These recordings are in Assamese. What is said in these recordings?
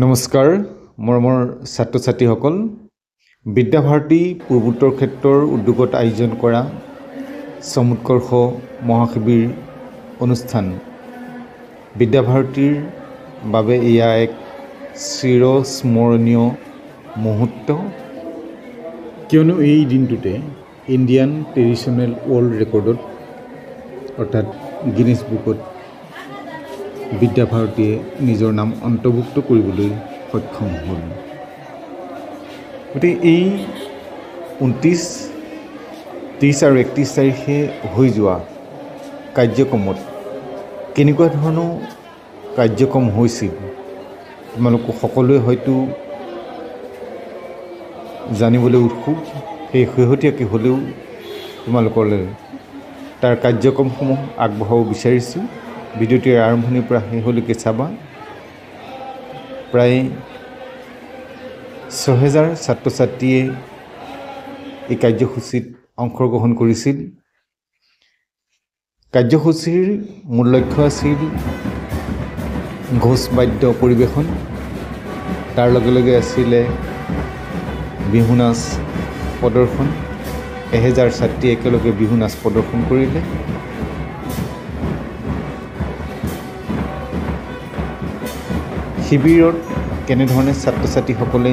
নমস্কাৰ মৰমৰ ছাত্ৰ ছাত্ৰীসকল বিদ্যাভাৰতী পূৰ্বোত্তৰ ক্ষেত্ৰৰ উদ্যোগত আয়োজন কৰা সমুৎকৰ্ষ মহাশিবিৰ অনুষ্ঠান বিদ্যাভাৰতীৰ বাবে এয়া এক চিৰস্মৰণীয় মুহূৰ্ত কিয়নো এই দিনটোতে ইণ্ডিয়ান ট্ৰেডিশ্যনেল ৱৰ্ল্ড ৰেকৰ্ডত অৰ্থাৎ গিনিছ বুকত বিদ্যাভাৰতীয়ে নিজৰ নাম অন্তৰ্ভুক্ত কৰিবলৈ সক্ষম হ'ল। গতিকে এই 29, 30 আৰু 31 তাৰিখে হৈ যোৱা কাৰ্যক্ৰমত কেনেকুৱা ধৰণৰ কাৰ্যক্ৰম হৈছিল তোমালোক সকলোৱে হয়তো জানিবলৈ উৎসুক। সেই শেহতীয়াকৈ হ'লেও তোমালোকলৈ তাৰ কাৰ্যক্ৰমসমূহ আগবঢ়াব বিচাৰিছোঁ। ভিডিঅ'টিৰ আৰম্ভণিৰ পৰা শেষলৈকে চাবা। প্ৰায় 6000 ছাত্ৰ ছাত্ৰীয়ে এই কাৰ্যসূচীত অংশগ্ৰহণ কৰিছিল। কাৰ্যসূচীৰ মূল লক্ষ্য আছিল ঘোষ বাদ্য পৰিৱেশন, তাৰ লগে লগে আছিলে বিহু নাচ প্ৰদৰ্শন। 1000 ছাত্ৰীয়ে একেলগে বিহু নাচ প্ৰদৰ্শন কৰিলে। শিবিৰত কেনেধৰণে ছাত্ৰ ছাত্ৰীসকলে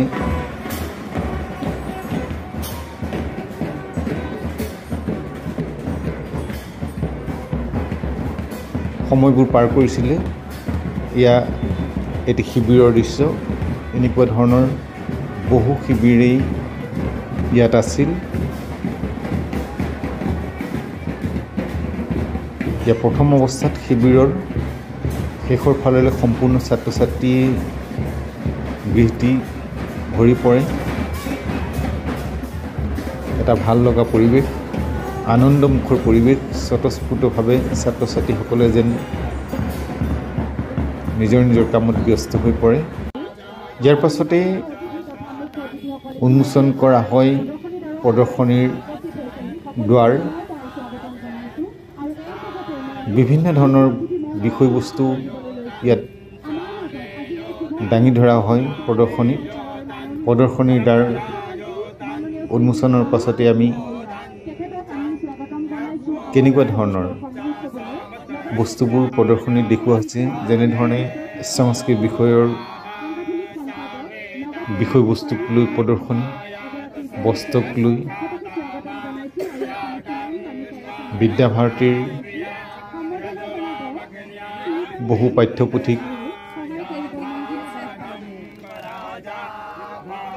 সময়বোৰ পাৰ কৰিছিলে এয়া এটি শিবিৰৰ দৃশ্য। এনেকুৱা ধৰণৰ বহু শিবিৰেই ইয়াত আছিল। ইয়াৰ প্ৰথম অৱস্থাত শিবিৰৰ শেষৰ ফাললৈ সম্পূৰ্ণ ছাত্ৰ ছাত্ৰীয়ে গৃহটি ভৰি পৰে। এটা ভাল লগা পৰিৱেশ, আনন্দমুখৰ পৰিৱেশ। স্বতঃস্ফূৰ্তভাৱে ছাত্ৰ ছাত্ৰীসকলে যেন নিজৰ নিজৰ কামত ব্যস্ত হৈ পৰে। ইয়াৰ পাছতে উন্মোচন কৰা হয় প্ৰদৰ্শনীৰ দুৱাৰ। বিভিন্ন ধৰণৰ বিষয়বস্তু ইয়াত দাঙি ধৰা হয় প্ৰদৰ্শনীৰ দ্বাৰ উন্মোচনৰ পাছতে আমি কেনেকুৱা ধৰণৰ বস্তুবোৰ প্ৰদৰ্শনীত দেখুওৱা হৈছে, যেনেধৰণে সংস্কৃত বিষয়ৰ বিষয়বস্তুক লৈ প্ৰদৰ্শনী, বস্ত্ৰক লৈ বিদ্যাভাৰতীৰ বহু পাঠ্যপুথিক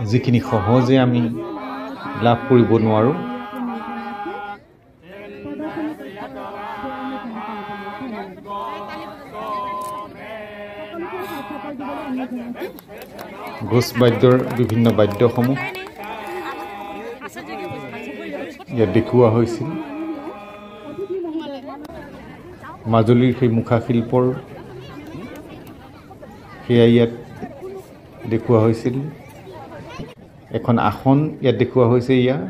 যিখিনি সহজে আমি লাভ কৰিব নোৱাৰোঁ, ঘোষ বাদ্যৰ বিভিন্ন বাদ্যসমূহ ইয়াত দেখুওৱা হৈছিল। মাজুলীৰ সেই মুখাশিল্পৰ সেয়া ইয়াত দেখুওৱা হৈছিল। এখন আসন ইয়াত দেখুওৱা হৈছে। ইয়াৰ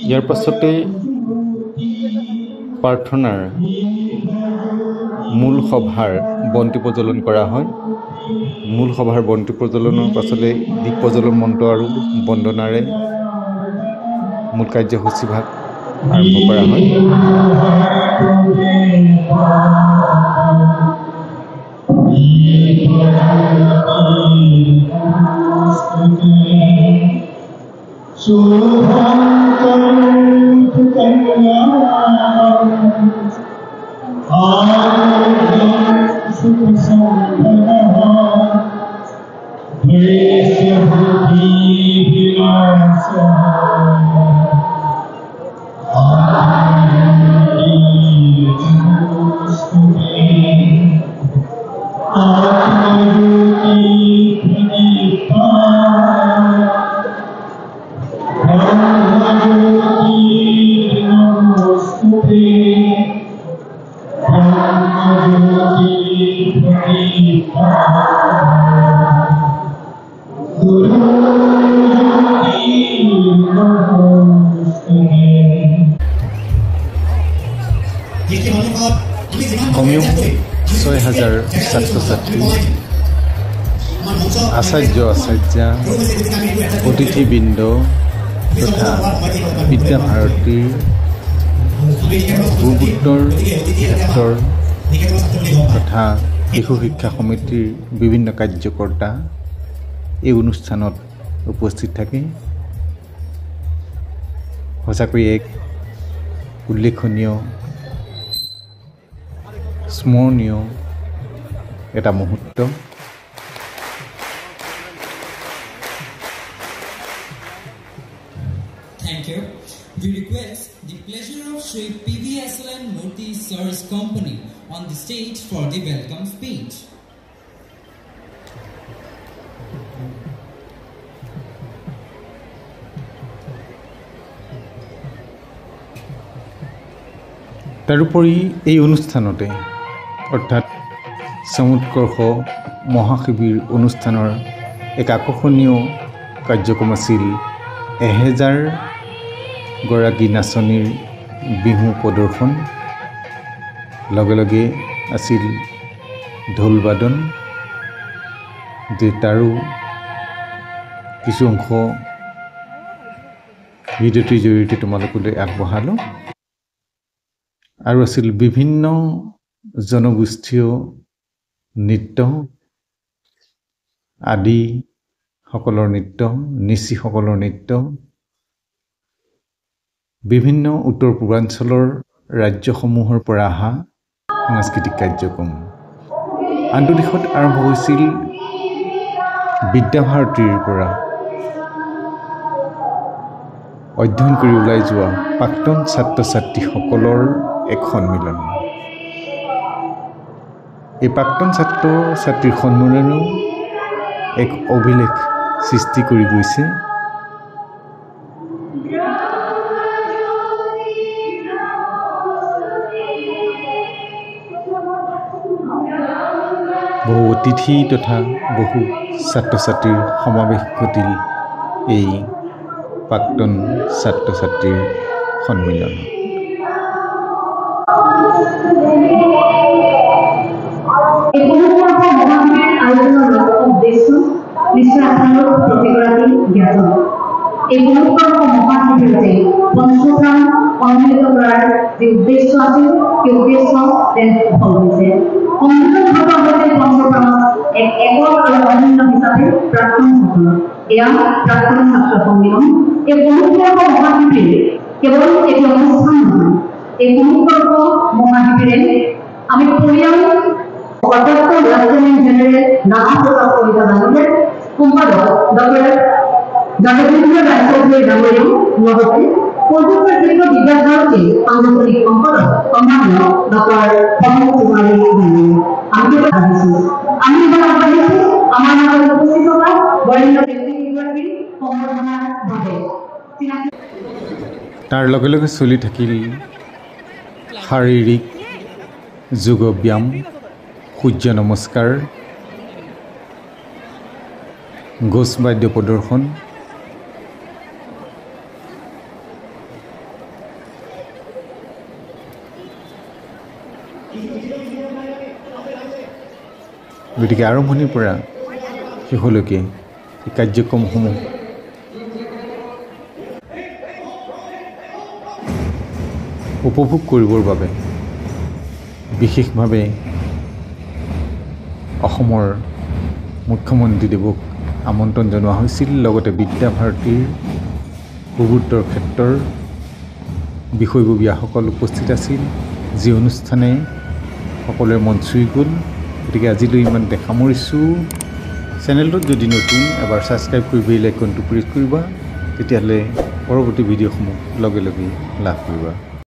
ইয়াৰ পাছতে প্ৰাৰ্থনাৰ মূল সভাৰ বন্তি প্ৰজ্বলন কৰা হয়। মূল সভাৰ বন্তি প্ৰজ্বলনৰ পাছতে দীপ প্ৰজ্বলন মন্ত্ৰ আৰু বন্দনাৰে মূল কাৰ্যসূচীভাগ আৰম্ভ কৰা হয়। কমেও 6,000 ছাত্ৰ-ছাত্ৰী আচাৰ্য আচাৰ্যা অতিথিবৃন্দ তথা বিদ্যাভাৰতীৰ ভূগোত্তৰ ক্ষেত্ৰৰ তথা শিশু শিক্ষা সমিতিৰ বিভিন্ন কাৰ্যকৰ্তা এই অনুষ্ঠানত উপস্থিত থাকে সঁচাকৈ এক উল্লেখনীয় স্মৰণীয় এটা মুহূৰ্ত Thank you. We request the pleasure of Shri PVSLN Murthy Sir's company on the stage for the welcome speech. তাৰোপৰি এই অনুষ্ঠানতে অৰ্থাৎ সমুৎকৰ্ষ মহাশিবিৰ অনুষ্ঠানৰ এক আকৰ্ষণীয় কাৰ্যক্ৰম আছিল 1000 গৰাকী নাচনীৰ বিহু প্ৰদৰ্শন লগে লগে আছিল ঢোল বাদন যে তাৰো কিছু অংশ ভিডিঅ'টিৰ জৰিয়তে তোমালোকলৈ আগবঢ়ালোঁ আৰু আছিল বিভিন্ন জনগোষ্ঠীয় নৃত্য আদি সকলৰ নৃত্য নিশিসকলৰ নৃত্য বিভিন্ন উত্তৰ পূৰ্বাঞ্চলৰ ৰাজ্যসমূহৰ পৰা অহা সাংস্কৃতিক কাৰ্যক্ৰম আনটো দিশত আৰম্ভ হৈছিল বিদ্যাভাৰতীৰ পৰা অধ্যয়ন কৰি ওলাই যোৱা প্ৰাক্তন ছাত্ৰ-ছাত্ৰীসকলৰ এক সন্মিলন এই প্ৰাক্তন ছাত্ৰ-ছাত্ৰীৰ সন্মিলনেও এক অভিলেখ সৃষ্টি কৰি গৈছে বহু অতিথি তথা বহু ছাত্ৰ-ছাত্ৰীৰ সমাৱেশ ঘটিল এই প্ৰাক্তন ছাত্ৰ-ছাত্ৰীৰ সন্মিলন নিশ্চয় আপোনালোক প্ৰতিগৰাকী জ্ঞাত এই গুৰুত্বপূৰ্ণ মহাশিবিৰতে পঞ্চপ্ৰাণ সন্মিলিত কৰাৰ যি উদ্দেশ্য আছিল সেই উদ্দেশ্য সফল হৈছে সন্মিলন ঘটোৱা হৈছে পঞ্চপ্ৰাণত এক একক আৰু অনন্য হিচাপে প্ৰাক্তনসকল এয়া প্ৰাক্তন ছাত্ৰ সন্মিলন এই গুৰুত্বপূৰ্ণ মহাশিবিৰ কেৱল এটি অনুষ্ঠান নহয় এই গুৰুত্বপূৰ্ণ মহাশিবিৰে আমি পৰিয়াল অধ্যক্ষ লেফটেনেণ্ট জেনেৰেল নানা প্ৰসাদ কলিতা ডাঙৰীয়াৰ সম্পাদক ডক্টৰ জগদীন্দ্ৰ ৰায়চৌধুৰী ডাঙৰীয়াও লগতে কলকাতাৰ কেন্দ্ৰীয় বিদ্যাভাৰতীৰ সাংগঠনিক সম্পাদক সন্মানীয় ডক্টৰ প্ৰমোদ কুমাৰী ডাঙৰীয়া আমি আহিছোঁ আমি এবাৰ আগবাঢ়িছোঁ আমাৰ মাজত উপস্থিত থকা বৰেণ্য ব্যক্তিগৰাকীৰ সম্বৰ্ধনাৰ বাবে তাৰ লগে লগে চলি থাকিল শাৰীৰিক যোগ ব্যায়াম সূৰ্য নমস্কাৰ ঘোষ বাদ্য প্ৰদৰ্শন গতিকে আৰম্ভণিৰ পৰা শেষলৈকে এই কাৰ্যক্ৰমসমূহ উপভোগ কৰিবৰ বাবে বিশেষভাৱে অসমৰ মুখ্যমন্ত্ৰীদেৱক আমন্ত্ৰণ জনোৱা হৈছিল লগতে বিদ্যাভাৰতীৰ ভূগোত্তৰ ক্ষেত্ৰৰ বিষয়ববীয়াসকল উপস্থিত আছিল যি অনুষ্ঠানে সকলোৰে মন চুই গ'ল গতিকে আজিলৈ ইমানতে সামৰিছোঁ চেনেলটোত যদি নতুন এবাৰ ছাবস্ক্ৰাইব কৰি বেল আইকনটো প্ৰেছ কৰিবা তেতিয়াহ'লে পৰৱৰ্তী ভিডিঅ'সমূহ লগে লগে লাভ কৰিবা